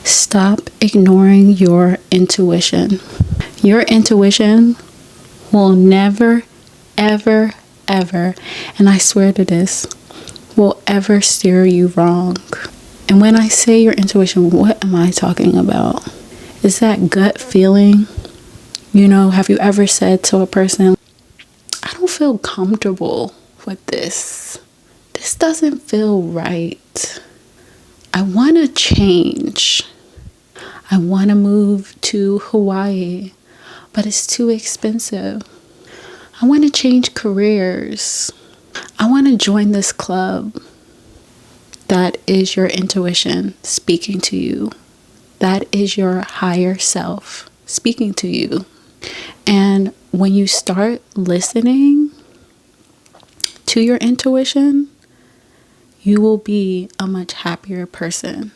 Stop ignoring your intuition. Your intuition will never, ever, ever, and I swear to this, will ever steer you wrong. And when I say your intuition, what am I talking about? Is that gut feeling? Have you ever said to a person, I don't feel comfortable with this. This doesn't feel right. I want to change. I want to move to Hawaii, but it's too expensive. I want to change careers. I want to join this club. That is your intuition speaking to you. That is your higher self speaking to you. And when you start listening to your intuition, you will be a much happier person.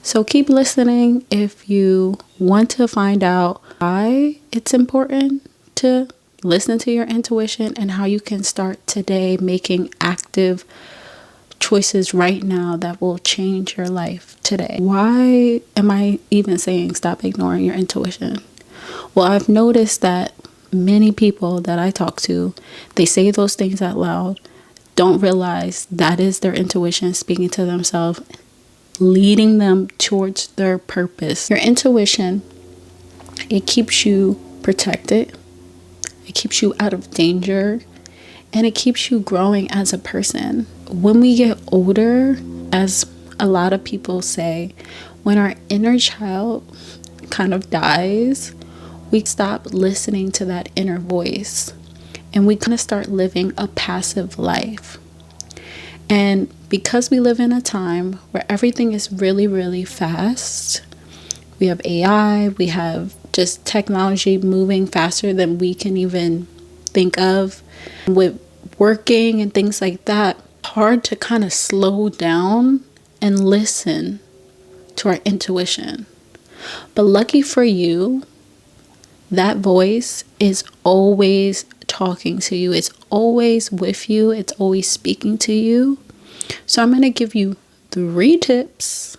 So keep listening if you want to find out why it's important to listen to your intuition and how you can start today making active choices right now that will change your life today. Why am I even saying stop ignoring your intuition? Well, I've noticed that many people that I talk to, they say those things out loud, don't realize that is their intuition speaking to themselves, leading them towards their purpose. Your intuition, it keeps you protected, it keeps you out of danger, and it keeps you growing as a person. When we get older, as a lot of people say, when our inner child kind of dies, we stop listening to that inner voice and we kind of start living a passive life. And because we live in a time where everything is really, really fast, we have AI, we have just technology moving faster than we can even think of. With working and things like that, hard to kind of slow down and listen to our intuition. But lucky for you, that voice is always talking to you. It's always with you. It's always speaking to you. So I'm going to give you 3 tips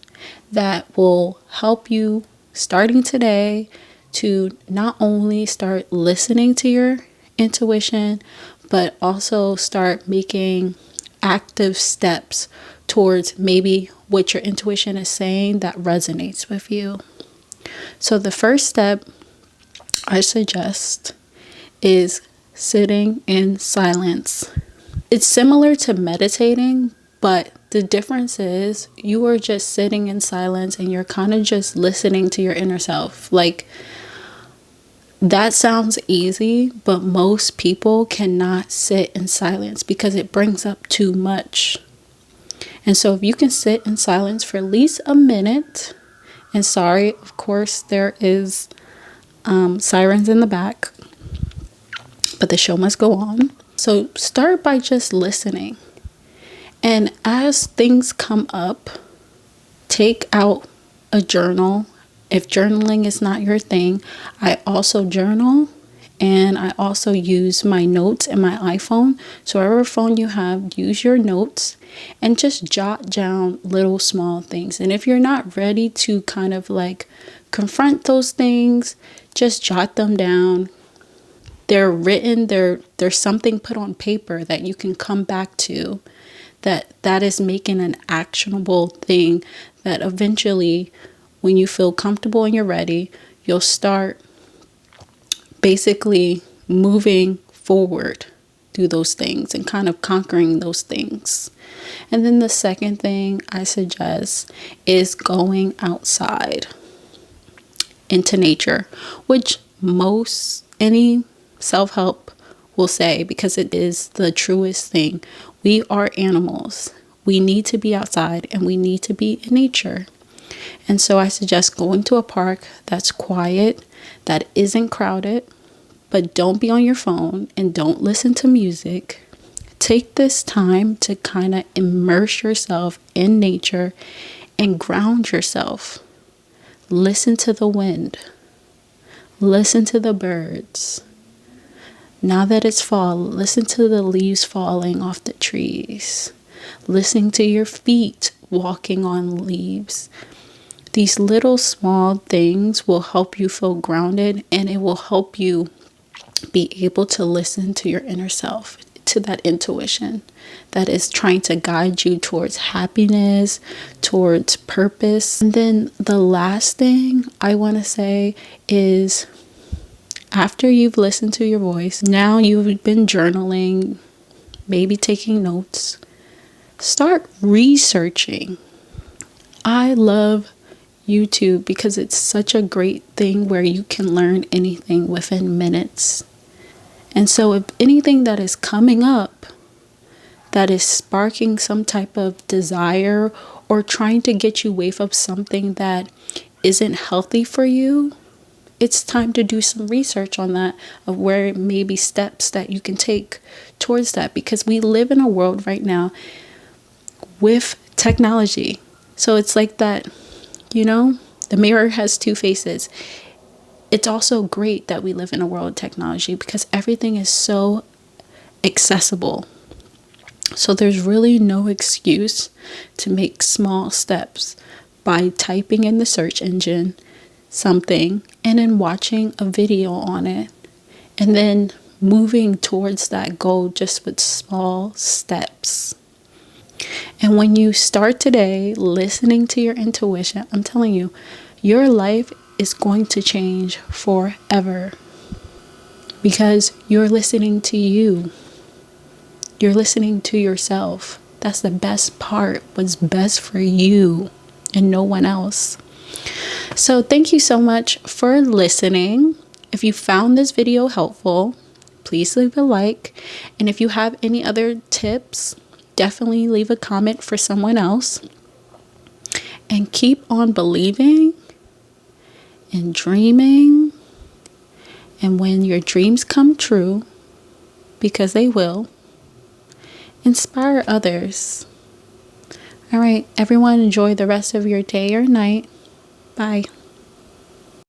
that will help you starting today to not only start listening to your intuition, but also start making active steps towards maybe what your intuition is saying that resonates with you. So the first step I suggest is sitting in silence. It's similar to meditating, but the difference is you are just sitting in silence and you're kind of just listening to your inner self. Like, that sounds easy, but most people cannot sit in silence because it brings up too much. And so if you can sit in silence for at least a minute, and sorry, of course, there is sirens in the back, but the show must go on. So start by just listening. And as things come up, take out a journal. If journaling is not your thing, I also journal, and I also use my notes in my iPhone. So whatever phone you have, use your notes and just jot down little small things. And if you're not ready to kind of like confront those things, just jot them down. They're written, there's something put on paper that you can come back to, that is making an actionable thing that eventually, when you feel comfortable and you're ready, you'll start basically moving forward through those things and kind of conquering those things. And then the second thing I suggest is going outside into nature, which any self-help will say, because it is the truest thing. We are animals. We need to be outside and we need to be in nature. And so I suggest going to a park that's quiet, that isn't crowded, but don't be on your phone and don't listen to music. Take this time to kind of immerse yourself in nature and ground yourself. Listen to the wind. Listen to the birds. Now that it's fall, listen to the leaves falling off the trees. Listening to your feet walking on leaves. These little small things will help you feel grounded, and it will help you be able to listen to your inner self, to that intuition that is trying to guide you towards happiness, towards purpose. And then the last thing I want to say is, after you've listened to your voice, now you've been journaling, maybe taking notes, start researching. I love YouTube because it's such a great thing where you can learn anything within minutes. And so if anything that is coming up that is sparking some type of desire or trying to get you away from something that isn't healthy for you, it's time to do some research on that, of where it may be steps that you can take towards that, because we live in a world right now with technology. So it's like that, the mirror has two faces. It's also great that we live in a world of technology because everything is so accessible. So there's really no excuse to make small steps by typing in the search engine something and then watching a video on it and then moving towards that goal just with small steps. And when you start today listening to your intuition, I'm telling you, your life is going to change forever because you're listening to you. You're listening to yourself. That's the best part. What's best for you and no one else. So thank you so much for listening. If you found this video helpful, please leave a like. And if you have any other tips, definitely leave a comment for someone else. And keep on believing and dreaming. And when your dreams come true, because they will, inspire others. All right, everyone, enjoy the rest of your day or night. Bye.